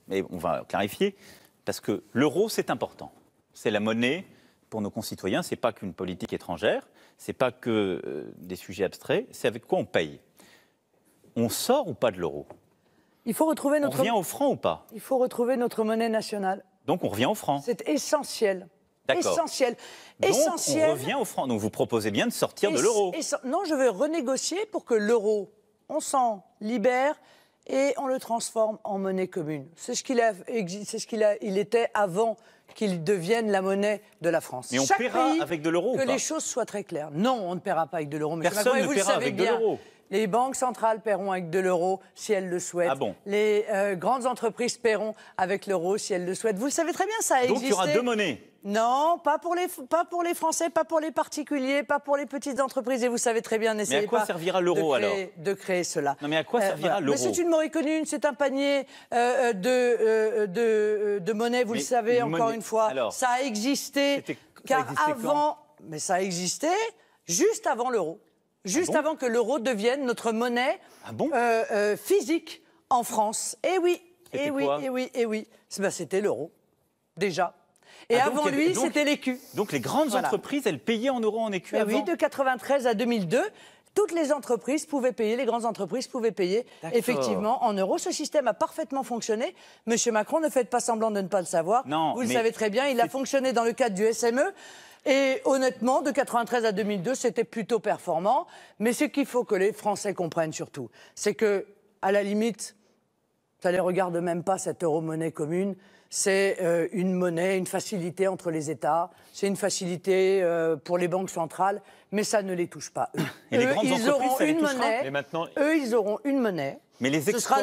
mais on va clarifier, parce que l'euro, c'est important. C'est la monnaie pour nos concitoyens, ce n'est pas qu'une politique étrangère, ce n'est pas que des sujets abstraits, c'est avec quoi on paye. On sort ou pas de l'euro? Il faut retrouver On revient au franc ou pas? Il faut retrouver notre monnaie nationale. Donc on revient au franc. C'est essentiel. D'accord. Essentiel. Donc Essentiel. on revient au franc. Donc vous proposez bien de sortir de l'euro. Non, je veux renégocier pour que l'euro, on s'en libère et on le transforme en monnaie commune. C'est ce qu'il était avant qu'il devienne la monnaie de la France. Mais on paiera avec de l'euro ou pas? Que les choses soient très claires. Non, on ne paiera pas avec de l'euro. Personne ne paiera avec de l'euro. Les banques centrales paieront avec de l'euro si elles le souhaitent. Ah bon? Les grandes entreprises paieront avec l'euro si elles le souhaitent. Vous le savez très bien, ça a existé. Donc il y aura deux monnaies? Non, pas pour les Français, pas pour les particuliers, pas pour les petites entreprises. Et vous savez très bien, n'essayez pas. Mais à quoi servira l'euro alors? De créer cela. Non, mais à quoi servira l'euro? C'est une monnaie commune, c'est un panier de monnaie, vous le savez, encore une fois. Alors, ça a existé, car avant. Mais ça a existé juste avant l'euro. Juste avant que l'euro devienne notre monnaie physique en France. Eh oui, eh oui, eh oui, eh oui. C'était l'euro, déjà. Et avant lui, c'était l'écu. Donc les grandes entreprises, elles payaient en euros, en écu avant? Oui, de 93 à 2002, toutes les entreprises pouvaient payer, les grandes entreprises pouvaient payer effectivement en euros. Ce système a parfaitement fonctionné. Monsieur Macron, ne faites pas semblant de ne pas le savoir. Non, vous le savez très bien, il a fonctionné dans le cadre du SME. Et honnêtement, de 93 à 2002, c'était plutôt performant. Mais ce qu'il faut que les Français comprennent surtout, c'est que, à la limite, ça ne les regarde même pas, cette euro-monnaie commune. C'est une monnaie, une facilité entre les États. C'est une facilité pour les banques centrales. Mais ça ne les touche pas, eux. Et les grandes entreprises, ça les touchera? Eux, ils auront une monnaie. Mais les exports,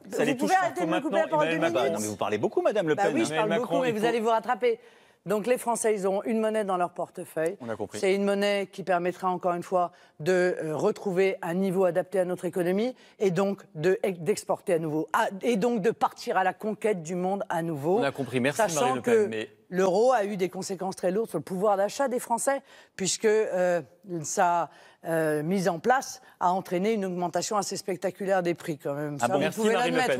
ça les touche pas. Vous pouvez arrêter de me couper la parole 2 minutes? Non, mais vous parlez beaucoup, Madame Le Pen. Oui, je parle beaucoup, mais vous allez vous rattraper. Donc les Français, ils auront une monnaie dans leur portefeuille. On a compris. C'est une monnaie qui permettra encore une fois de retrouver un niveau adapté à notre économie et donc d'exporter à nouveau. Et donc de partir à la conquête du monde à nouveau. On a compris, merci Marine Le Pen. Mais l'euro a eu des conséquences très lourdes sur le pouvoir d'achat des Français, puisque sa mise en place a entraîné une augmentation assez spectaculaire des prix quand même. Ah bon, merci Marine Le Pen.